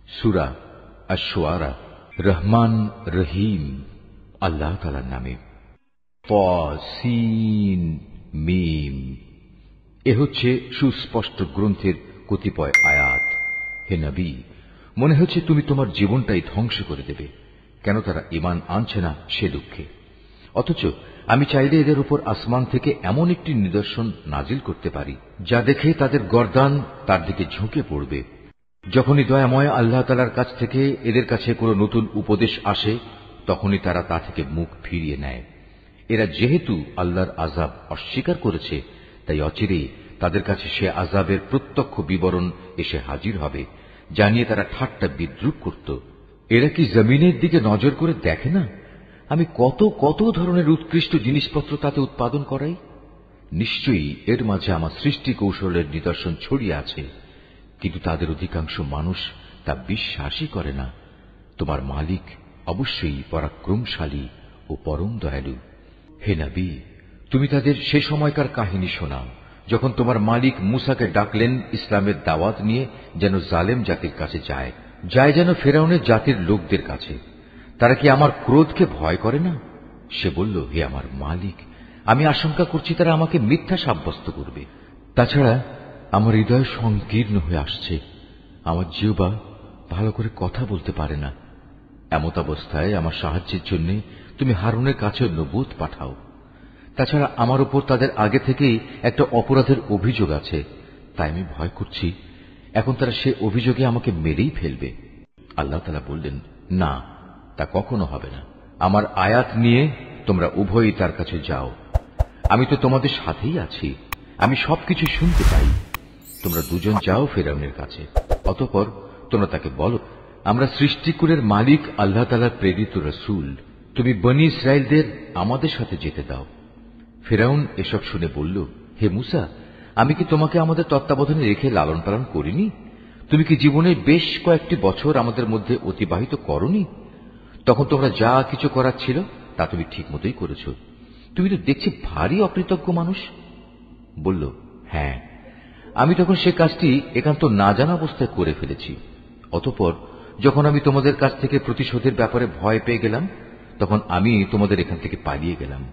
সূরা আশ-শুআরা। রহমান রহিম আল্লাহ তাআলার নামে। তাসিন মিম। এ হচ্ছে সুস্পষ্ট গ্রন্থের কতিপয় আয়াত। হে নবী, মনে হচ্ছে তুমি তোমার জীবনটাই ধ্বংস করে দেবে। কেন তারা ঈমান আনছে না সে দুঃখে। অথচ আমি চাইলে এদের উপর আসমান থেকে এমন একটি নিদর্শন নাজিল করতে পারি যা দেখে তাদের গর্দান তার দিকে ঝুঁকে পড়বে। যখনই দয়াময় আল্লাহ তাআলার কাছ থেকে এদের কাছে কোনো নতুন উপদেশ আসে, তখনই তারা তা থেকে মুখ ফিরিয়ে নেয়। এরা যেহেতু আল্লাহর আযাব অস্বীকার করেছে, তাই অচিরেই তাদের কাছে সে আযাবের প্রত্যক্ষ বিবরণ এসে হাজির হবে, যা নিয়ে তারা ঠাট্টা বিদ্রূপ করত। এরা কি জমিনের দিকে নজর করে দেখে না আমি কত কত ধরনের উৎকৃষ্ট জিনিসপত্র তাতে উৎপাদন করাই? নিশ্চয়ই এর মাঝে আমার সৃষ্টি কৌশলের নিদর্শন ছড়িয়ে আছে, কিন্তু তাদের অধিকাংশ মানুষ তা বিশ্বাসই করে না। তোমার মালিক অবশ্যই পরাক্রমশালী ও পরম দয়ালু। হে নবী, তুমি তাদের সে সময়কার কাহিনী শোনাও যখন তোমার মালিক মূসাকে ডাকলেন ইসলামের দাওয়াত নিয়ে, যেন জালেম জাতির কাছে যায় যেন ফেরাউনের জাতির লোকদের কাছে। তারা কি আমার ক্রোধকে ভয় করে না? সে বলল, হে আমার মালিক, আমি আশঙ্কা করছি তারা আমাকে মিথ্যা সাব্যস্ত করবে। তাছাড়া আমার হৃদয় সংকীর্ণ হয়ে আসছে, আমার জিহ্বা ভালো করে কথা বলতে পারে না। এমত অবস্থায় আমার সাহায্যের জন্য তুমি হারুনের কাছে নবুয়ত পাঠাও। তাছাড়া আমার উপর তাদের আগে থেকেই একটা অপরাধের অভিযোগ আছে, তাই আমি ভয় করছি এখন তারা সে অভিযোগে আমাকে মেরেই ফেলবে। আল্লাহ তাআলা বললেন, না, তা কখনো হবে না। আমার আয়াত নিয়ে তোমরা উভয়ই তার কাছে যাও, আমি তো তোমাদের সাথেই আছি, আমি সবকিছু শুনতে পাই। তোমরা দুজন যাও ফেরাউনের কাছে, অতঃপর তোমরা তাকে বলো, আমরা সৃষ্টিকুলের মালিক আল্লাহ তাআলার প্রেরিত রাসূল, তুমি বনী ইসরাইলদের আমাদের সাথে যেতে দাও। ফেরাউন এসব শুনে বলল, হে মূসা, আমি কি তোমাকে আমাদের তত্ত্বাবধানে রেখে লালন পালন করিনি? তুমি কি জীবনের বেশ কয়েকটি বছর আমাদের মধ্যে অতিবাহিত করনি? তখন তোমরা যা কিছু করার ছিল তা তুমি ঠিক মতোই করেছ। তুমি তো দেখছি ভারী অকৃতজ্ঞ মানুষ। বলল, হ্যাঁ, আমি তখন সে কাজটি একান্ত না জানা অবস্থায় করে ফেলেছি। অতঃপর যখন আমি তোমাদের কাছ থেকে প্রতিশোধের ব্যাপারে ভয় পেয়ে গেলাম, তখন আমি তোমাদের এখান থেকে পালিয়ে গেলাম।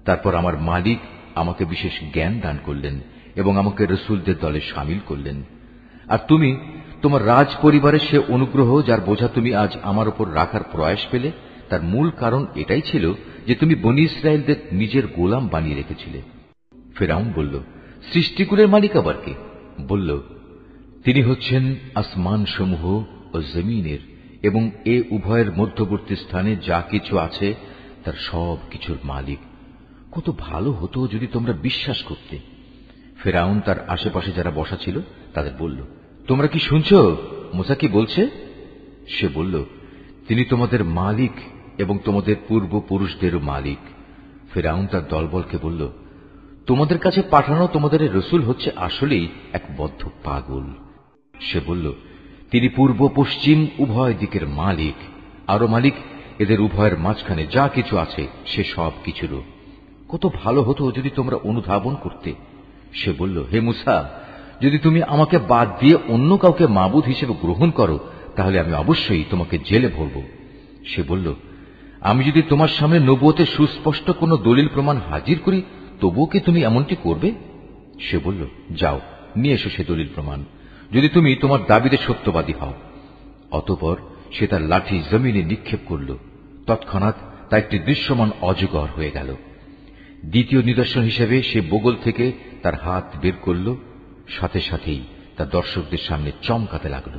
তারপর আমার মালিক আমাকে বিশেষ জ্ঞান দান করলেন এবং আমাকে রসুলদের দলে শামিল করলেন। আর তুমি তোমার রাজ পরিবারের সে অনুগ্রহ যার বোঝা তুমি আজ আমার উপর রাখার প্রয়াস পেলে, তার মূল কারণ এটাই ছিল যে তুমি বনী ইসরায়েলদের নিজের গোলাম বানিয়ে রেখেছিলে। ফেরাউন বলল, সৃষ্টিকুলের মালিক আবার কে? বলল, তিনি হচ্ছেন আসমান সমূহ ও জমিনের এবং এ উভয়ের মধ্যবর্তী স্থানে যা কিছু আছে তার সব কিছুর মালিক। কত ভালো হতো যদি তোমরা বিশ্বাস করতে। ফেরাউন তার আশেপাশে যারা বসা ছিল তাদের বলল, তোমরা কি শুনছ মূসা কি বলছে? সে বলল, তিনি তোমাদের মালিক এবং তোমাদের পূর্বপুরুষদেরও মালিক। ফেরাউন তার দলবলকে বলল, তোমাদের কাছে পাঠানো তোমাদের রসুল হচ্ছে আসলেই এক বদ্ধ পাগল। সে বলল, তিনি পূর্ব পশ্চিম উভয় দিকের মালিক, আরো মালিক এদের উভয়ের মাঝখানে যা কিছু আছে সে সব কিছুরও। কত ভালো হতো যদি তোমরা অনুধাবন করতে। সে বলল, হে মূসা, যদি তুমি আমাকে বাদ দিয়ে অন্য কাউকে মাবুদ হিসেবে গ্রহণ করো, তাহলে আমি অবশ্যই তোমাকে জেলে ভরব। সে বলল, আমি যদি তোমার সামনে নবুয়তের সুস্পষ্ট কোনো দলিল প্রমাণ হাজির করি, তবুও কি তুমি এমনটি করবে? সে বলল, যাও নিয়ে এসো সে দলিল প্রমাণ, যদি তুমি তোমার দাবিতে সত্যবাদী হও। অতঃপর সে তার লাঠি জমিনে নিক্ষেপ করল, তৎক্ষণাৎ তা একটি দৃশ্যমান অজগর হয়ে গেল। দ্বিতীয় নিদর্শন হিসেবে সে বগল থেকে তার হাত বের করল, সাথে সাথেই তা দর্শকদের সামনে চমকাতে লাগল।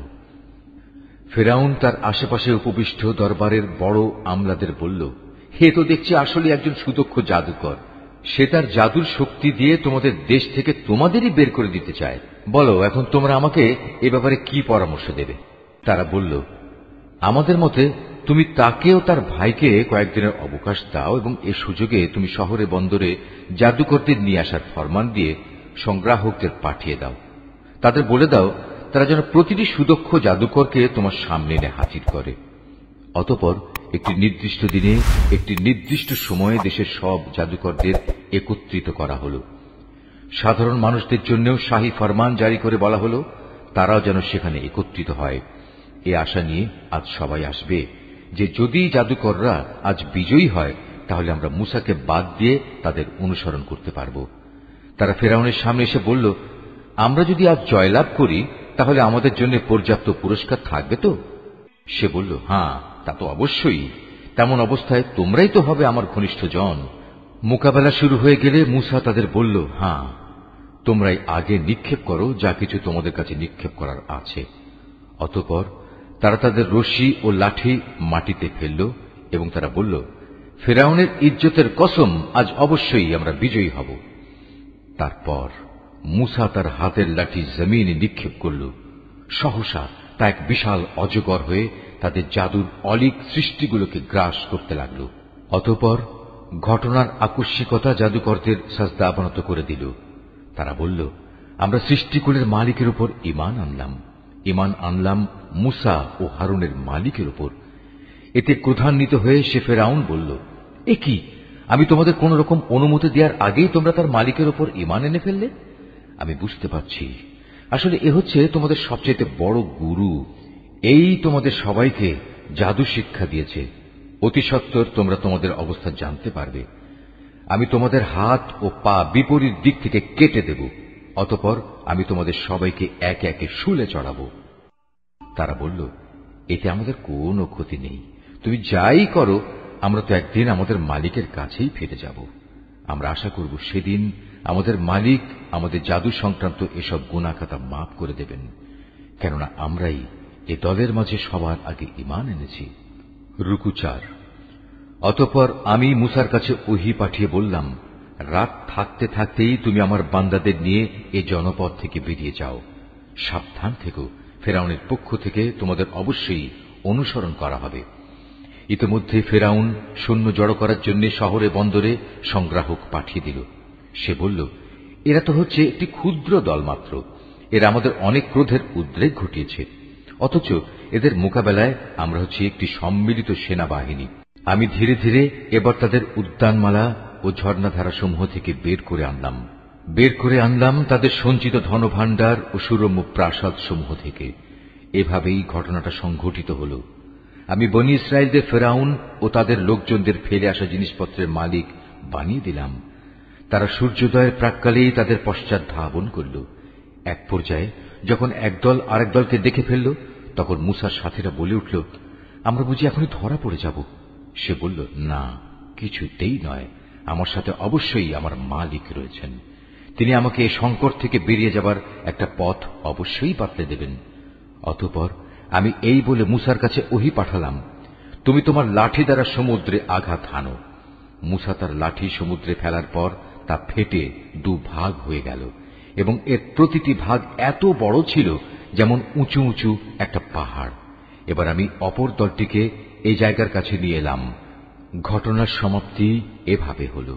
ফেরাউন তার আশেপাশে উপবিষ্ট দরবারের বড় আমলাদের বলল, হে তো দেখছি আসলে একজন সুদক্ষ জাদুকর। সে তার জাদুর শক্তি দিয়ে তোমাদের দেশ থেকে তোমাদেরই বের করে দিতে চায়। বলো, এখন তোমরা আমাকে এ ব্যাপারে কি পরামর্শ দেবে? তারা বলল, আমাদের মতে তুমি তাকেও তার ভাইকে কয়েকদিনের অবকাশ দাও এবং এ সুযোগে তুমি শহরে বন্দরে জাদুকরদের নিয়ে আসার ফরমান দিয়ে সংগ্রাহকদের পাঠিয়ে দাও। তাদের বলে দাও তারা যেন প্রতিটি সুদক্ষ জাদুকরকে তোমার সামনে এনে হাজির করে। অতঃপর একটি নির্দিষ্ট দিনে একটি নির্দিষ্ট সময়ে দেশের সব জাদুকরদের একত্রিত করা হল। সাধারণ মানুষদের জন্যও শাহী ফরমান জারি করে বলা হল তারাও যেন সেখানে একত্রিত হয়। এ আশা নিয়ে আজ সবাই আসবে যে যদি জাদুকররা আজ বিজয়ী হয় তাহলে আমরা মুসাকে বাদ দিয়ে তাদের অনুসরণ করতে পারব। তারা ফেরাউনের সামনে এসে বলল, আমরা যদি আজ জয়লাভ করি তাহলে আমাদের জন্য পর্যাপ্ত পুরস্কার থাকবে তো? সে বলল, হ্যাঁ, তা তো অবশ্যই। তেমন অবস্থায় তোমরাই তো হবে আমার ঘনিষ্ঠ জন। মোকাবেলা শুরু হয়ে গেলে মুসা তাদের বলল, হ্যাঁ, তোমরাই আগে নিক্ষেপ করো যা কিছু তোমাদের কাছে নিক্ষেপ করার আছে। অতঃপর তারা তাদের রশি ও লাঠি মাটিতে ফেলল এবং তারা বলল, ফেরাউনের ইজ্জতের কসম, আজ অবশ্যই আমরা বিজয়ী হব। তারপর মুসা তার হাতের লাঠি জমিনে নিক্ষেপ করল। সহসা তা এক বিশাল অজগর হয়ে তাদের জাদুর অলীক সৃষ্টিগুলোকে গ্রাস করতে লাগল। অতঃপর ঘটনার আকস্মিকতা জাদুকরদের সাজদা অবনত করে দিল। তারা বলল, আমরা সৃষ্টিকুলের মালিকের উপর ঈমান আনলাম মুসা ও হারুনের মালিকের উপর। এতে ক্রোধান্বিত হয়ে সে ফেরাউন বলল, এ কি, আমি তোমাদের কোন রকম অনুমতি দেওয়ার আগেই তোমরা তার মালিকের উপর ঈমান এনে ফেললে? আমি বুঝতে পারছি, আসলে এ হচ্ছে তোমাদের সবচেয়ে বড় গুরু। এই তোমাদের সবাইকে জাদু শিক্ষা দিয়েছে। অতি সত্বর তোমরা তোমাদের অবস্থা জানতে পারবে। আমি তোমাদের হাত ও পা বিপরীত দিক থেকে কেটে দেব। অতঃপর আমি তোমাদের সবাইকে একে একে শুলে চড়াবো। তারা বলল, এতে আমাদের কোনো ক্ষতি নেই। তুমি যাই করো, আমরা তো একদিন আমাদের মালিকের কাছেই ফিরে যাব। আমরা আশা করব সেদিন আমাদের মালিক আমাদের জাদু সংক্রান্ত এসব গুনাহখাতা মাফ করে দেবেন, কেননা আমরাই এ দলের মাঝে সবার আগে ঈমান এনেছি। রুকু 4। অতঃপর আমি মুসার কাছে ওহী পাঠিয়ে বললাম, রাত থাকতে থাকতেই তুমি আমার বান্দাদের নিয়ে এ জনপদ থেকে বেরিয়ে যাও। সাবধান থেকো, ফেরাউনের পক্ষ থেকে তোমাদের অবশ্যই অনুসরণ করা হবে। ইতিমধ্যে ফেরাউন সৈন্য জড়ো করার জন্য শহরে বন্দরে সংগ্রাহক পাঠিয়ে দিল। সে বলল, এরা তো হচ্ছে একটি ক্ষুদ্র দল মাত্র। এরা আমাদের অনেক ক্রোধের উদ্রেক ঘটিয়েছে, অথচ এদের মোকাবেলায় আমরা হচ্ছে একটি সম্মিলিত সেনাবাহিনী। আমি ধীরে ধীরে এবার তাদের উদ্যানমালা ও ঝর্ণাধারাসমূহ থেকে বের করে আনলাম তাদের সঞ্চিত ধনভাণ্ডার ও সুরম্য প্রাসাদ সমূহ থেকে। এভাবেই ঘটনাটা সংঘটিত হল। আমি বনী ইসরায়েলদের ফেরাউন ও তাদের লোকজনদের ফেলে আসা জিনিসপত্রের মালিক বানিয়ে দিলাম। তারা সূর্যোদয়ের প্রাক্কালেই তাদের পশ্চাৎ ধাবন করল। এক পর্যায়ে যখন একদল আরেক দলকে দেখে ফেলল, তখন মুসার সাথীরা বলে উঠল, আমরা বুঝি এখনই ধরা পড়ে যাব। সে বলল, না, কিছুতেই নয়। আমার সাথে অবশ্যই আমার মালিক রয়েছেন। তিনি আমাকে এই সংকট থেকে বেরিয়ে যাবার একটা পথ অবশ্যই বাতলে দেবেন। অতঃপর আমি এই বলে মুসার কাছে ওহী পাঠালাম, তুমি তোমার লাঠি দ্বারা সমুদ্রে আঘাত হানো। মুসা তার লাঠি সমুদ্রে ফেলার পর তা ফেটে দুভাগ হয়ে গেল এবং এর প্রতিটি ভাগ এত বড় ছিল যেমন উঁচু উঁচু একটা পাহাড়। এবার আমি অপর দলটিকে এই জায়গার কাছে নিয়ে এলাম। ঘটনার সমাপ্তি এভাবে হল।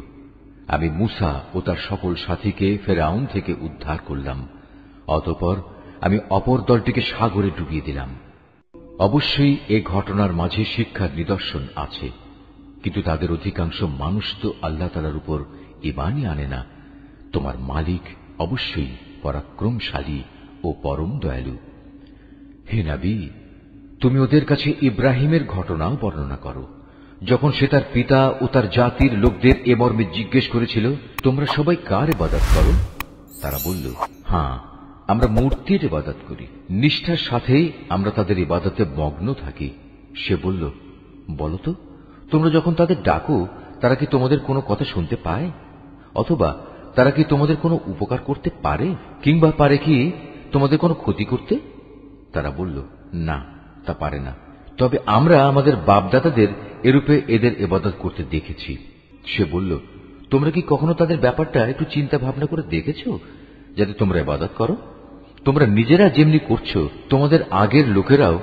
আমি মুসা ও তার সকল সাথীকে ফেরাউন থেকে উদ্ধার করলাম। অতঃপর আমি অপর দলটিকে সাগরে ডুবিয়ে দিলাম। অবশ্যই এ ঘটনার মাঝে শিক্ষার নিদর্শন আছে, কিন্তু তাদের অধিকাংশ মানুষ তো আল্লাহ তাআলার উপর ঈমানই আনে না। তোমার মালিক অবশ্যই পরাক্রমশালী ও পরম দয়ালু। হে নবী, তুমি ওদের কাছে ইব্রাহিমের ঘটনাও বর্ণনা করো, যখন সে তার পিতা ও তার জাতির লোকদের এ মর্মে জিজ্ঞেস করেছিল, তোমরা সবাই কার ইবাদত করো? তারা বলল, হ্যাঁ, আমরা মূর্তির ইবাদত করি। নিষ্ঠার সাথেই আমরা তাদের ইবাদতে মগ্ন থাকি। সে বলল, বলতো, তোমরা যখন তাদের ডাকো, তারা কি তোমাদের কোনো কথা শুনতে পায়? অথবা তারা কি তোমাদের কোনো উপকার করতে পারে, কিংবা পারে কি তোমাদের কোনো ক্ষতি করতে? তারা বলল, না, তা পারে না। তবে আমরা আমাদের বাপদাদাদের এরূপে এদের ইবাদত করতে দেখেছি। সে বলল, তোমরা কি কখনো তাদের ব্যাপারটা একটু চিন্তা ভাবনা করে দেখেছো, যাতে তোমরা ইবাদত করো? তোমরা নিজেরা যেমনি করছো, তোমাদের আগের লোকেরাও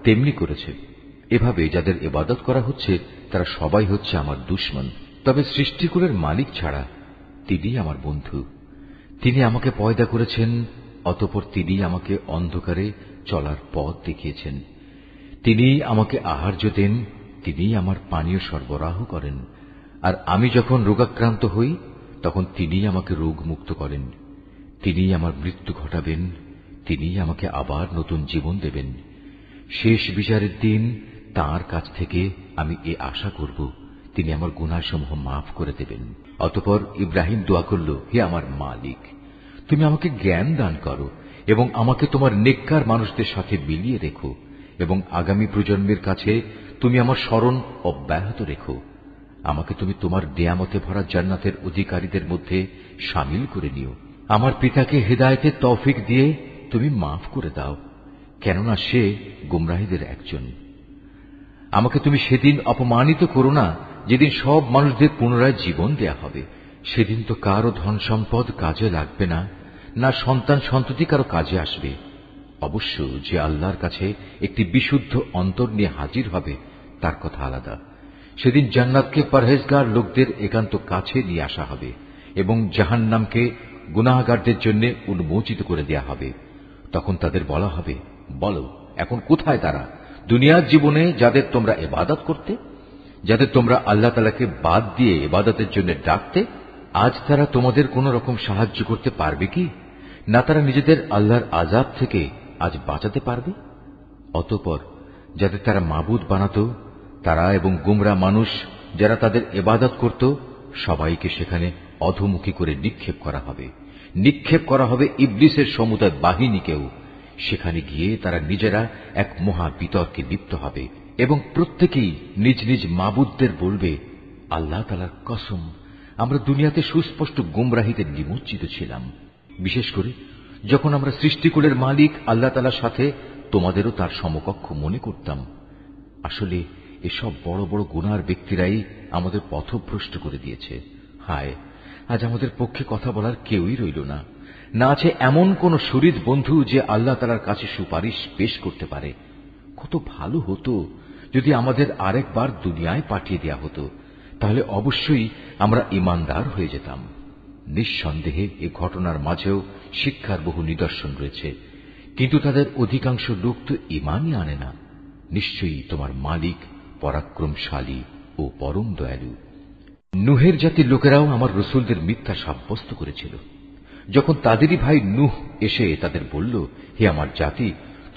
তেমনি করেছে। এভাবে যাদের ইবাদত করা হচ্ছে, তারা সবাই হচ্ছে আমার দুশমন। তবে সৃষ্টিকুলের মালিক ছাড়া তিনি আমার বন্ধু। তিনি আমাকে পয়দা করেছেন, অতঃপর তিনি আমাকে অন্ধকারে চলার পথ দেখিয়েছেন। তিনি আমাকে আহার্য দেন, তিনি আমার পানীয় সরবরাহ করেন। আর আমি যখন রোগাক্রান্ত হই, তখন তিনি আমাকে রোগ মুক্ত করেন। তিনি আমার মৃত্যু ঘটাবেন, তিনি আমাকে আবার নতুন জীবন দেবেন। শেষ বিচারের দিন তাঁর কাছ থেকে আমি এ আশা করব তিনি আমার গুনাহসমূহ মাফ করে দেবেন। অতঃপর ইব্রাহিম দোয়া করল, হে আমার মালিক, তুমি আমাকে জ্ঞান দান করো এবং আমাকে তোমার নেককার মানুষদের সাথে মিলিয়ে রেখো এবং আগামী প্রজন্মের কাছে তুমি আমার স্মরণ অব্যাহত রেখো। আমাকে তুমি তোমার নেয়ামতে ভরা জান্নাতের অধিকারীদের মধ্যে শামিল করে নিও। আমার পিতাকে হেদায়েতের তৌফিক দিয়ে তুমি মাফ করে দাও, কেননা সে গুমরাহীদের একজন। আমাকে তুমি সেদিন অপমানিত করো না যেদিন সব মানুষদের পুনরায় জীবন দেয়া হবে। সেদিন তো কারো ধন সম্পদ কাজে লাগবে না, না সন্তান সন্ততি কারো কাজে আসবে। অবশ্য যে আল্লাহর কাছে একটি বিশুদ্ধ অন্তর নিয়ে হাজির হবে তার কথা আলাদা। সেদিন জান্নাতকে পরহেজগার লোকদের একান্ত কাছে নিয়ে আসা হবে এবং জাহান্নামকে গুনাহগারদের জন্য উন্মোচিত করে দেয়া হবে। তখন তাদের বলা হবে, বলো এখন কোথায় তারা দুনিয়ার জীবনে যাদের তোমরা ইবাদত করতে, যাদের তোমরা আল্লাহ তাআলাকে বাদ দিয়ে ইবাদতের জন্য ডাকতে? আজ তারা তোমাদের কোন রকম সাহায্য করতে পারবে কি? না তারা নিজেদের আল্লাহর আযাব থেকে আজ বাঁচাতে পারবে? অতঃপর যাদের তারা মাবুদ বানাতো তারা এবং গুমরা মানুষ যারা তাদের ইবাদত করত, সবাইকে সেখানে অধোমুখী করে নিক্ষেপ করা হবে। নিক্ষেপ করা হবে ইবলিসের সমুদায় বাহিনীকেও। সেখানে গিয়ে তারা নিজেরা এক মহা বিতর্কে লিপ্ত হবে এবং প্রত্যেকেই নিজ নিজ মাবুদদের বলবে, আল্লাহ তাআলার কসম, আমরা দুনিয়াতে সুস্পষ্ট গুমরাহিতে নিমজ্জিত ছিলাম। বিশেষ করে যখন আমরা সৃষ্টিকুলের মালিক আল্লাহ তাআলার সাথে তোমাদেরও তার সমকক্ষ মনে করতাম। আসলে এসব বড় বড় গুনার ব্যক্তিরাই আমাদের পথভ্রষ্ট করে দিয়েছে। হায়, আজ আমাদের পক্ষে কথা বলার কেউই রইল না। না আছে এমন কোন শরীর বন্ধু যে আল্লাহ তাআলার কাছে সুপারিশ পেশ করতে পারে। কত ভালো হতো যদি আমাদের আরেকবার দুনিয়ায় পাঠিয়ে দেয়া হতো, তাহলে অবশ্যই আমরা ঈমানদার হয়ে যেতাম। নিঃসন্দেহে এ ঘটনার মাঝেও শিক্ষার বহু নিদর্শন রয়েছে, কিন্তু তাদের অধিকাংশ লোক তো ঈমানই আনে না। নিশ্চয়ই তোমার মালিক পরাক্রমশালী ও পরম দয়ালু। নূহের জাতির লোকেরাও আমার রসুলদের মিথ্যা সাব্যস্ত করেছিল। যখন তাদেরই ভাই নূহ এসে তাদের বলল, হে আমার জাতি,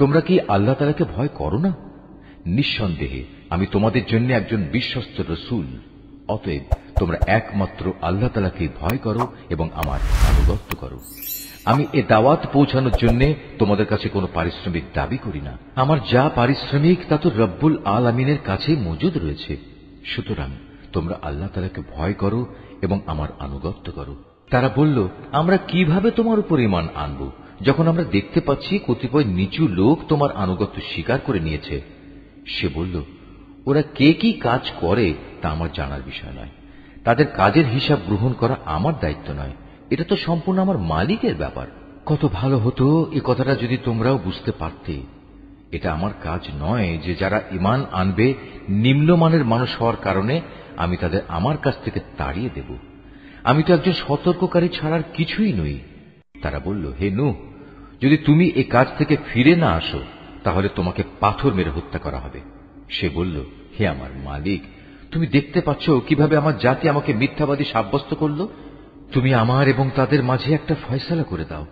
তোমরা কি আল্লাহ তাআলাকে ভয় করো না? নিঃসন্দেহে আমি তোমাদের জন্য একজন বিশ্বস্ত রসুল। অতএব তোমরা একমাত্র আল্লাহ তাআলাকে ভয় করো এবং আমার আনুগত্য করো। আমি এ দাওয়াত পৌঁছানোর জন্য তোমাদের কাছে কোনো পারিশ্রমিক দাবি করি না। আমার যা পারিশ্রমিক তা তো রব্বুল আলামিনের কাছে মজুদ রয়েছে। সুতরাং তোমরা আল্লাহ তাআলাকে ভয় করো এবং আমার আনুগত্য করো। তারা বলল, আমরা কিভাবে তোমার উপর ঈমান আনব যখন আমরা দেখতে পাচ্ছি কতিপয় নিচু লোক তোমার আনুগত্য স্বীকার করে নিয়েছে। সে বলল, ওরা কে কি কাজ করে তা আমার জানার বিষয় নয়। তাদের কাজের হিসাব গ্রহণ করা আমার দায়িত্ব নয়। এটা তো সম্পূর্ণ আমার মালিকের ব্যাপার। কত ভালো হতো এ কথাটা যদি তোমরাও বুঝতে পারতে। এটা আমার কাজ নয় যে যারা ঈমান আনবে নিম্নমানের মানুষ হওয়ার কারণে আমি তাদের আমার কাছ থেকে তাড়িয়ে দেব। আমি তো একজন সতর্ককারী ছাড়ার কিছুই নই। তারা বলল, হে নূহ, যদি তুমি এ কাজ থেকে ফিরে না আসো তাহলে তোমাকে পাথর মেরে হত্যা করা হবে। সে বলল, হে আমার মালিক, তুমি দেখতে পাচ্ছ কিভাবে আমার জাতি আমাকে মিথ্যাবাদী সাব্যস্ত করল। তুমি আমার এবং তাদের মাঝে একটা ফয়সালা করে দাও।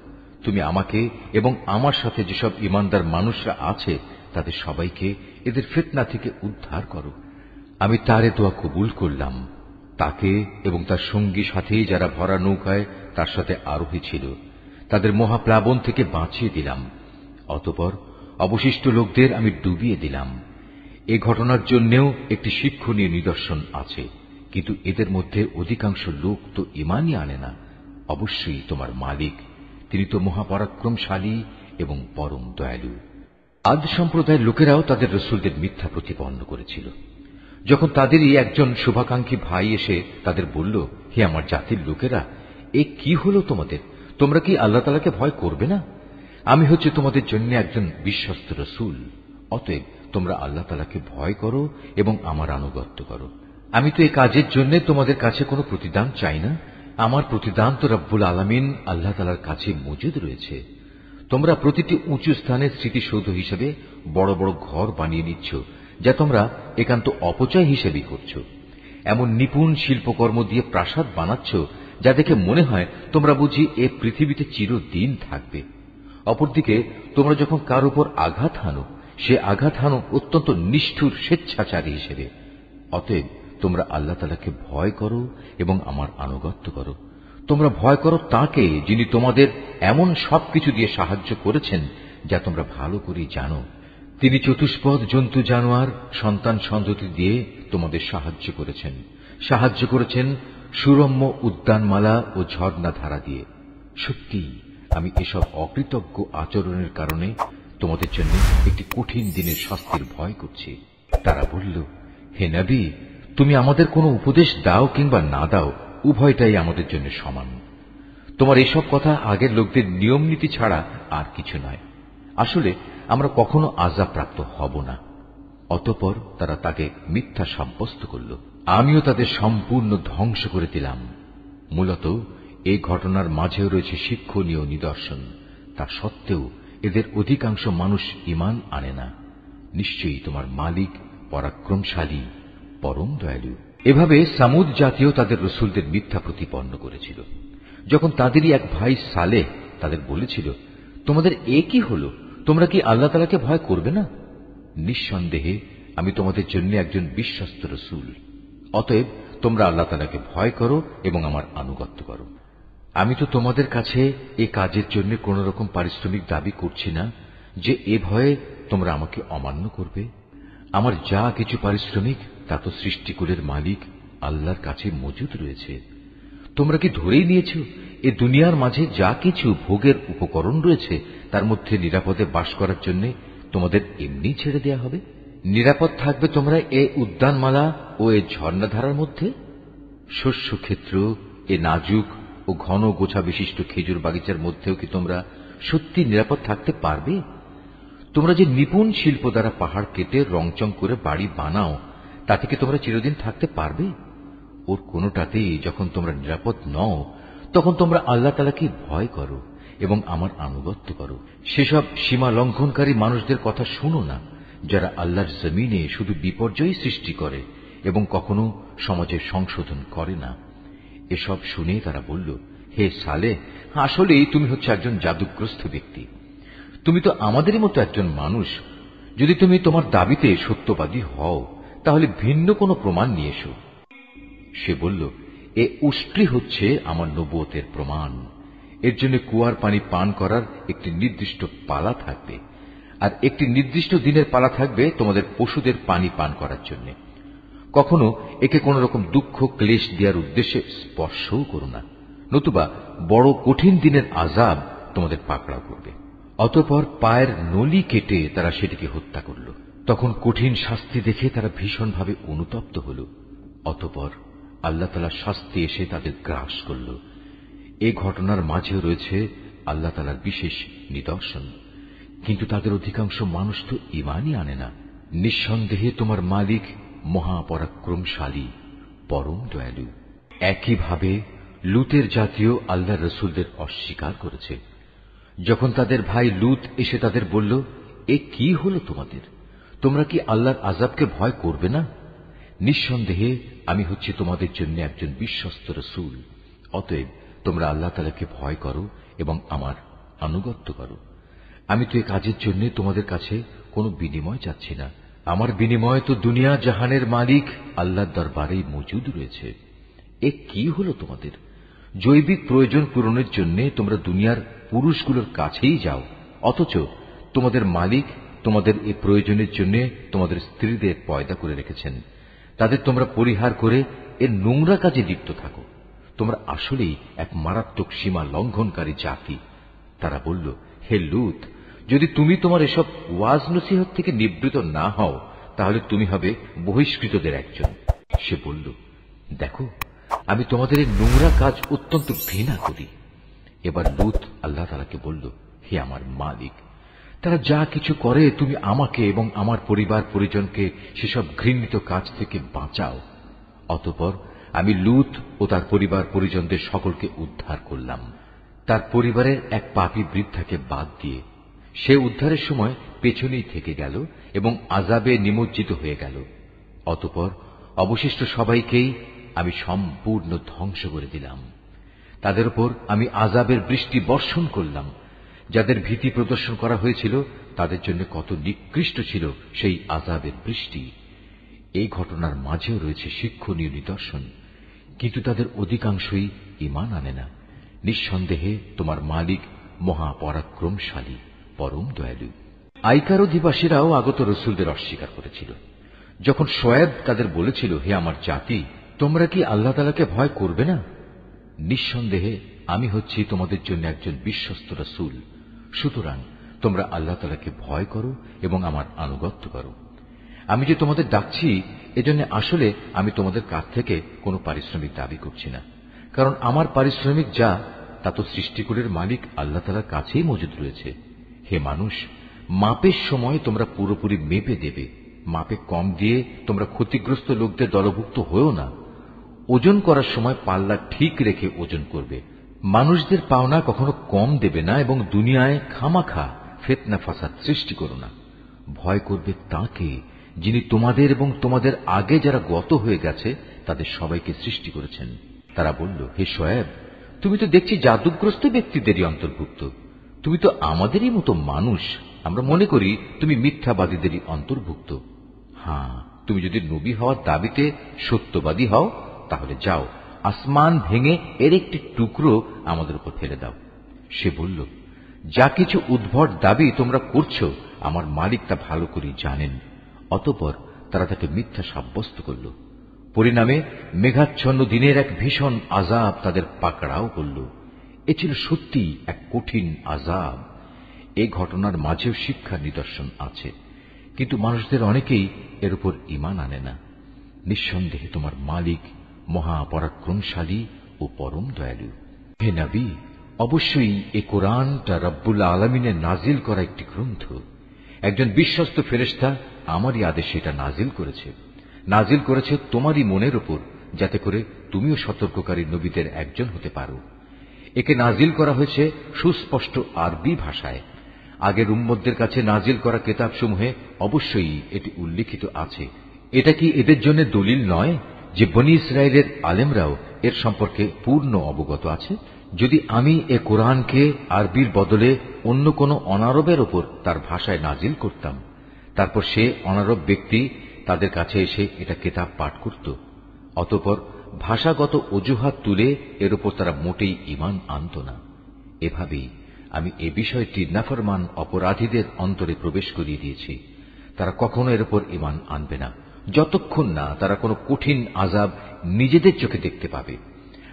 তুমি আমাকে এবং আমার সাথে যেসব ঈমানদার মানুষরা আছে তাদের সবাইকে এদের ফিতনা থেকে উদ্ধার করো। আমি তার এ দোয়া কবুল করলাম। তাকে এবং তার সঙ্গী সাথী যারা ভরা নৌকায় তার সাথে আরোহী ছিল তাদের মহাপ্লাবন থেকে বাঁচিয়ে দিলাম। অতঃপর অবশিষ্ট লোকদের আমি ডুবিয়ে দিলাম। এ ঘটনার জন্যেও একটি শিক্ষণীয় নিদর্শন আছে, কিন্তু এদের মধ্যে অধিকাংশ লোক তো ঈমানই আনে না। অবশ্যই তোমার মালিক, তিনি তো মহাপরাক্রমশালী এবং পরম দয়ালু। আদ সম্প্রদায়ের লোকেরাও তাদের রসুলদের মিথ্যা প্রতিপন্ন করেছিল। যখন তাদেরই একজন শুভাকাঙ্ক্ষী ভাই এসে তাদের বলল, হে আমার জাতির লোকেরা, এ কি হলো তোমাদের? তোমরা কি আল্লাহ তাআলাকে ভয় করবে না? আমি হচ্ছে তোমাদের জন্য একজন বিশ্বস্ত রসুল। অতএব তোমরা আল্লাহ তাআলাকে ভয় করো এবং আমার আনুগত্য করো। আমি তো এই কাজের জন্য তোমাদের কাছে কোনো প্রতিদান চাই না। আমার প্রতিদান তো রব্বুল আলামিন আল্লাহ তাআলার কাছে মজুদ রয়েছে। তোমরা প্রতিটি উঁচু স্থানের স্মৃতিসৌধ হিসেবে বড় বড় ঘর বানিয়ে নিচ্ছ, যা তোমরা একান্ত অপচয় হিসেবেই করছ। এমন নিপুণ শিল্পকর্ম দিয়ে প্রাসাদ বানাচ্ছ যা দেখে মনে হয় তোমরা বুঝি এ পৃথিবীতে চিরদিন থাকবে। অপরদিকে তোমরা যখন কার উপর আঘাত হানো সে আঘাত হানো অত্যন্ত নিষ্ঠুর স্বেচ্ছাচারী হিসেবে। অতএব তোমরা আল্লাহ তাআলাকে ভয় করো এবং আমার আনুগত্য করো। তোমরা ভয় করো তাকে, যিনি তোমাদের এমন সবকিছু দিয়ে সাহায্য করেছেন যা তোমরা ভালো করে জানো। তিনি চতুষ্পদ জন্তু জানোয়ার সন্তান সন্ততি দিয়ে তোমাদের সাহায্য করেছেন সুরম্য উদ্যানমালা ও ঝর্ণা ধারা দিয়ে। সত্যি আমি এসব অকৃতজ্ঞ আচরণের কারণে তোমাদের জন্য একটি কঠিন দিনের শাস্তির ভয় করছি। তারা বলল, হে নবী, তুমি আমাদের কোনো উপদেশ দাও কিংবা না দাও, উভয়টাই আমাদের জন্য সমান। তোমার এসব কথা আগের লোকদের নিয়ম নীতি ছাড়া আর কিছু নয়। আসলে আমরা কখনো আযাব প্রাপ্ত হব না। অতঃপর তারা তাকে মিথ্যা সাব্যস্ত করল। আমিও তাদের সম্পূর্ণ ধ্বংস করে দিলাম। মূলত এই ঘটনার মাঝেও রয়েছে শিক্ষণীয় নিদর্শন। তা সত্ত্বেও এদের অধিকাংশ মানুষ ঈমান আনে না। নিশ্চয়ই তোমার মালিক পরাক্রমশালী, পরম দয়ালু। এভাবে সামুদ জাতীয় তাদের রসুলদের মিথ্যা প্রতিপন্ন করেছিল। যখন তাদেরই এক ভাই সালেহ তাদের বলেছিল, তোমাদের এ কি হল? তোমরা কি আল্লাহ তাআলাকে ভয় করবে না? নিঃসন্দেহে আমি তোমাদের জন্য একজন বিশ্বস্ত রসুল। অতএব তোমরা আল্লাহ তাআলাকে ভয় করো এবং আমার আনুগত্য করো। আমি তো তোমাদের কাছে এই কাজের জন্য কোন রকম পারিশ্রমিক দাবি করছি না যে এ ভয়ে তোমরা আমাকে অমান্য করবে। আমার যা কিছু পারিশ্রমিক তা তো সৃষ্টিকুলের মালিক আল্লাহর কাছে মজুদ রয়েছে। তোমরা কি ধরেই নিয়েছ এ দুনিয়ার মাঝে যা কিছু ভোগের উপকরণ রয়েছে তার মধ্যে নিরাপদে বাস করার জন্য তোমাদের এমনি ছেড়ে দেয়া হবে? নিরাপদ থাকবে তোমরা এ উদ্যানমালা ও এ ঝর্ণাধারার মধ্যে? শস্যক্ষেত্র, এ নাজুক ও ঘন গোছা বিশিষ্ট খেজুর বাগিচার মধ্যেও কি তোমরা সত্যি নিরাপদ থাকতে পারবে? তোমরা যে নিপুণ শিল্প দ্বারা পাহাড় কেটে রংচং করে বাড়ি বানাও, তা থেকে তোমরা চিরদিন থাকতে পারবে? ওর কোনোটাতেই যখন তোমরা নিরাপদ নও, তখন তোমরা আল্লাহ তাআলাকে ভয় করো এবং আমার আনুগত্য করো। সেসব সীমা লঙ্ঘনকারী মানুষদের কথা শোনো না, যারা আল্লাহর জমিনে শুধু বিপর্যয় সৃষ্টি করে এবং কখনো সমাজের সংশোধন করে না। এসব শুনে তারা বলল, হে সালেহ, আসলেই তুমি হচ্ছে একজন জাদুগ্রস্ত ব্যক্তি। তুমি তো আমাদেরই মতো একজন মানুষ। যদি তুমি তোমার দাবিতে সত্যবাদী হও, তাহলে ভিন্ন কোনো প্রমাণ নিয়ে এসো। সে বলল, এ উষ্ট্রি হচ্ছে আমার নবুয়তের প্রমাণ। এর জন্য কুয়ার পানি পান করার একটি নির্দিষ্ট পালা থাকবে, আর একটি নির্দিষ্ট দিনের পালা থাকবে তোমাদের পশুদের পানি পান করার জন্য। কখনো একে কোন রকম দুঃখ ক্লেশ দেওয়ার উদ্দেশ্যে স্পর্শও করো না, নতুবা বড় কঠিন দিনের আযাব তোমাদের পাকড়াও করবে। অতঃপর পায়ের নলি কেটে তারা সেটিকে হত্যা করল। তখন কঠিন শাস্তি দেখে তারা ভীষণভাবে অনুতপ্ত হল। অতঃপর আল্লাহ তাআলার শাস্তি এসে তাদের গ্রাস করল। এ ঘটনার মাঝেও রয়েছে আল্লাহ তাআলার বিশেষ নিদর্শন, কিন্তু তাদের অধিকাংশ মানুষ তো ঈমানই আনে না। নিঃসন্দেহে তোমার মালিক মহাপরাক্রমশালী, পরম দয়ালু। একইভাবে লুতের জাতীয় আল্লাহর রসুলদের অস্বীকার করেছে। যখন তাদের ভাই লুত এসে তাদের বলল, এ কি হলো তোমাদের? তোমরা কি আল্লাহর আযাবকে ভয় করবে না? নিঃসন্দেহে আমি হচ্ছি তোমাদের জন্য একজন বিশ্বস্ত রসুল। অতএব তোমরা আল্লাহ তাআলাকে ভয় করো এবং আমার আনুগত্য করো। আমি তো এ কাজের জন্য তোমাদের কাছে কোনো বিনিময় চাচ্ছি না। আমার বিনিময় তো দুনিয়া জাহানের মালিক আল্লাহর দরবারেই মজুদ রয়েছে। এ কি হলো তোমাদের? জৈবিক প্রয়োজন পূরণের জন্য তোমরা দুনিয়ার পুরুষগুলোর কাছেই যাও, অথচ তোমাদের মালিক তোমাদের এই প্রয়োজনের জন্য তোমাদের স্ত্রীদের পয়দা করে রেখেছেন। তাদের তোমরা পরিহার করে এর নোংরা কাজে লিপ্ত থাকো। তোমরা আসলেই এক মারাত্মক সীমা লঙ্ঘনকারী জাতি। তারা বলল, হে লূত, যদি তুমি তোমার এসব ওয়াজ নসিহত থেকে নিবৃত না হও, তাহলে তুমি হবে বহিষ্কৃতদের একজন। সে বলল, দেখো, আমি তোমাদের এই নোংরা কাজ অত্যন্ত ঘৃণা করি। এবার লূত আল্লাহ তাআলাকে বলল, হে আমার মালিক, তারা যা কিছু করে তুমি আমাকে এবং আমার পরিবার পরিজনকে সেসব ঘৃণিত কাজ থেকে বাঁচাও। অতঃপর আমি লূত ও তার পরিবার পরিজনদের সকলকে উদ্ধার করলাম, তার পরিবারের এক পাপী বৃদ্ধাকে বাদ দিয়ে। সে উদ্ধারের সময় পেছনেই থেকে গেল এবং আযাবে নিমজ্জিত হয়ে গেল। অতঃপর অবশিষ্ট সবাইকেই আমি সম্পূর্ণ ধ্বংস করে দিলাম। তাদের উপর আমি আযাবের বৃষ্টি বর্ষণ করলাম। যাদের ভীতি প্রদর্শন করা হয়েছিল তাদের জন্য কত নিকৃষ্ট ছিল সেই আযাবের বৃষ্টি। এই ঘটনার মাঝেও রয়েছে শিক্ষণীয় নিদর্শন, কিন্তু তাদের অধিকাংশই ঈমান আনে না। নিঃসন্দেহে তোমার মালিক মহাপরাক্রমশালী, পরম দয়ালু। আইকার অধিবাসীরাও আগত রসুলদের অস্বীকার করেছিল। যখন শোয়েব তাদের বলেছিল, হে আমার জাতি, তোমরা কি আল্লাহ তাআলাকে ভয় করবে না? নিঃসন্দেহে আমি হচ্ছি তোমাদের জন্য একজন বিশ্বস্ত রসুল, সুতরাং তোমরা আল্লাহ তাআলাকে ভয় করো এবং আমার আনুগত্য করো। আমি যে তোমাদের ডাকছি, এজন্য আসলে আমি তোমাদের কাছ থেকে কোনো পারিশ্রমিক দাবি করছি না, কারণ আমার পারিশ্রমিক যা তা তো সৃষ্টিকুলের মালিক আল্লাহ তাআলার কাছেই মজুদ রয়েছে। হে মানুষ, মাপের সময় তোমরা পুরোপুরি মেপে দেবে। মাপে কম দিয়ে তোমরা ক্ষতিগ্রস্ত লোকদের দলভুক্ত হয়েও না। ওজন করার সময় পাল্লা ঠিক রেখে ওজন করবে। মানুষদের পাওনা কখনো কম দেবে না এবং দুনিয়ায় খামাখা ফিতনা ফাসাদ সৃষ্টি করো না। ভয় করবে তাকে যিনি তোমাদের এবং তোমাদের আগে যারা গত হয়ে গেছে তাদের সবাইকে সৃষ্টি করেছেন। তারা বলল, হে শোয়েব, তুমি তো দেখছি জাদুগ্রস্ত ব্যক্তিদেরই অন্তর্ভুক্ত। তুমি তো আমাদেরই মতো মানুষ। আমরা মনে করি তুমি মিথ্যাবাদীদেরই অন্তর্ভুক্ত। হ্যাঁ, তুমি যদি নবী হওয়ার দাবিতে সত্যবাদী হও, তাহলে যাও, আসমান ভেঙে এর একটি টুকরো আমাদের উপর ফেলে দাও। সে বলল, যা কিছু উদ্ভট দাবি তোমরা করছো, আমার মালিক তা ভালো করে জানেন। অতঃপর তারা তাকে মিথ্যা সাব্যস্ত করল। পরিণামে মেঘাচ্ছন্ন দিনের এক ভীষণ আযাব তাদের পাকড়াও করল। এ ছিল সত্যি এক কঠিন আযাব। এই ঘটনার মাঝেও শিক্ষার নিদর্শন আছে, কিন্তু মানুষদের অনেকেই এর উপর ঈমান আনে না। নিঃসন্দেহে তোমার মালিক মহাপরাক্রমশালী ও পরম দয়ালু। হে নবী, অবশ্যই এ কোরআনটা রব্বুল আলামিনের নাজিল করা একটি গ্রন্থ। একজন বিশ্বস্ত ফেরেশতা আমারই আদেশে এটা নাজিল করেছে তোমারই মনের উপর, যাতে করে তুমিও সতর্ককারী নবীদের একজন হতে পারো। একে নাজিল করা হয়েছে সুস্পষ্ট আরবি ভাষায়। আগের উম্মতদের কাছে নাজিল করা কিতাবসমূহে অবশ্যই এটি উল্লিখিত আছে। এটা কি এদের জন্য দলিল নয় যে বনী ইসরায়েলের আলেমরাও এর সম্পর্কে পূর্ণ অবগত আছে? যদি আমি এ কোরআনকে আরবির বদলে অন্য কোন অনারবের ওপর তার ভাষায় নাজিল করতাম, তারপর সে অনারব ব্যক্তি তাদের কাছে এসে এটা কিতাব পাঠ করত, অতঃপর ভাষাগত অজুহাত তুলে এর উপর তারা মোটেই ঈমান আনত না। এভাবেই আমি এ বিষয়টি নাফরমান অপরাধীদের অন্তরে প্রবেশ করিয়ে দিয়েছি। তারা কখনো এর উপর ঈমান আনবে না, যতক্ষণ না তারা কোনো কঠিন আযাব নিজেদের চোখে দেখতে পাবে।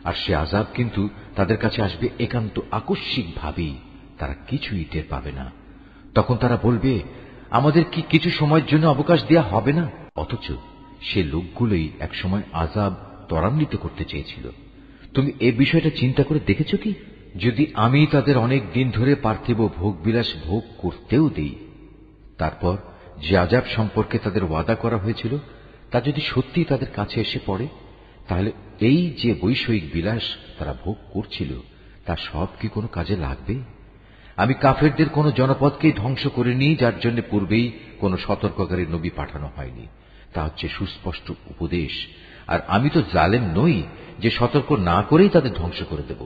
আর সে আযাব কিন্তু তাদের কাছে আসবে একান্ত আকস্মিকভাবেই, তারা কিছুই টের পাবে না। তখন তারা বলবে, আমাদের কি কিছু সময়ের জন্য অবকাশ দেয়া হবে না? অথচ সে লোকগুলোই একসময় আযাব ত্বরান্বিত করতে চেয়েছিল। তুমি এ বিষয়টা চিন্তা করে দেখেছ কি? যদি আমি তাদের অনেক দিন ধরে পার্থিব ভোগবিলাস ভোগ করতেও দেই, তারপর যে আযাব সম্পর্কে তাদের ওয়াদা করা হয়েছিল তা যদি সত্যি তাদের কাছে এসে পড়ে, তাহলে এই যে বৈষয়িক বিলাস তারা ভোগ করছিল তা সব কি কোনো কাজে লাগবে? আমি কাফেরদের কোন জনপদকেই ধ্বংস করিনি যার জন্য পূর্বেই কোন সতর্ককারী নবী পাঠানো হয়নি। তা হচ্ছে সুস্পষ্ট উপদেশ। আর আমি তো জালেম নই যে সতর্ক না করেই তাদের ধ্বংস করে দেব।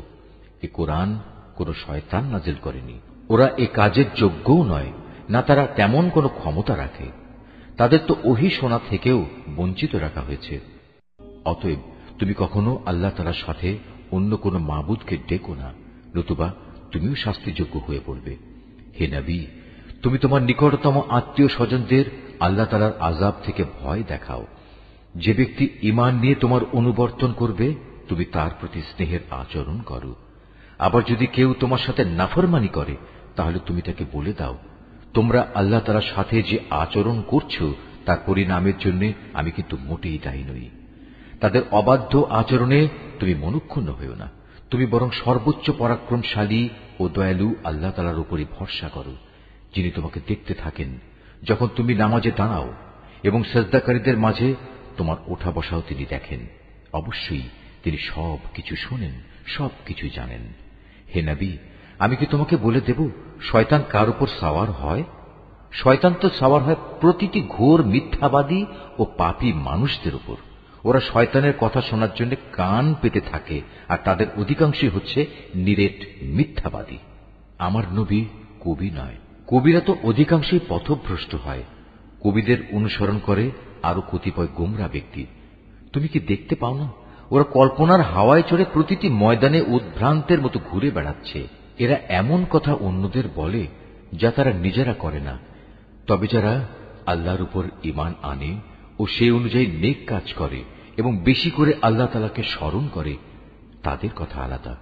এ কোরআন কোন শয়তান নাজিল করেনি। ওরা এ কাজের যোগ্যও নয়, না তারা তেমন কোনো ক্ষমতা রাখে। তাদের তো ওহী শোনা থেকেও বঞ্চিত রাখা হয়েছে। অতএব তুমি কখনো আল্লাহ তাআলার সাথে অন্য কোন মাবুদকে ডেকো না, নতুবা তুমিও শাস্তিযোগ্য হয়ে পড়বে। হে নবী, তুমি তোমার নিকটতম আত্মীয় স্বজনদের আল্লাহ তাআলার আযাব থেকে ভয় দেখাও। যে ব্যক্তি ঈমান নিয়ে তোমার অনুবর্তন করবে, তুমি তার প্রতি স্নেহের আচরণ করো। আবার যদি কেউ তোমার সাথে নাফরমানি করে, তাহলে তুমি তাকে বলে দাও, তোমরা আল্লাহ তাআলার সাথে যে আচরণ করছো তার পরিণামের জন্য আমি কিন্তু মোটেই দায়ী নই। তাদের অবাধ্য আচরণে তুমি মনক্ষুণ্ণ হইও না, তুমি বরং সর্বোচ্চ পরাক্রমশালী ও দয়ালু আল্লাহ তাআলার উপরই ভরসা করো, যিনি তোমাকে দেখতে থাকেন যখন তুমি নামাজে দাঁড়াও, এবং সিজদাকারীদের মাঝে তোমার ওঠা বসাও তিনি দেখেন। অবশ্যই তিনি সব কিছু শোনেন, সব কিছু জানেন। হে নবী, আমি কি তোমাকে বলে দেব শয়তান কার উপর সাওয়ার হয়? শয়তান তো সাওয়ার হয় প্রতিটি ঘোর মিথ্যাবাদী ও পাপী মানুষদের উপর। ওরা শয়তানের কথা শোনার জন্য কান পেতে থাকে, আর তাদের অধিকাংশই হচ্ছে নিরেট মিথ্যাবাদী। আমার নবী কবি নয়, কবিরা তো অধিকাংশই পথভ্রষ্ট হয়, কবিদের অনুসরণ করে আরো কতিপয় গোমরা ব্যক্তি। তুমি কি দেখতে পাও না, ওরা কল্পনার হাওয়ায় চড়ে প্রতিটি ময়দানে উদ্ভ্রান্তের মতো ঘুরে বেড়াচ্ছে। এরা এমন কথা অন্যদের বলে যা তারা নিজেরা করে না। তবে যারা আল্লাহর উপর ঈমান আনে ও সেই অনুযায়ী নেক কাজ করে এবং বেশি করে আল্লাহ তাআলাকে স্মরণ করে, তাদের কথা আলাদা।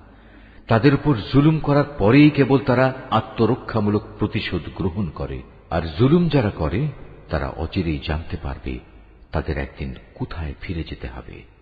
তাদের উপর জুলুম করার পরেই কেবল তারা আত্মরক্ষামূলক প্রতিশোধ গ্রহণ করে। আর জুলুম যারা করে তারা অচিরেই জানতে পারবে তাদের একদিন কোথায় ফিরে যেতে হবে।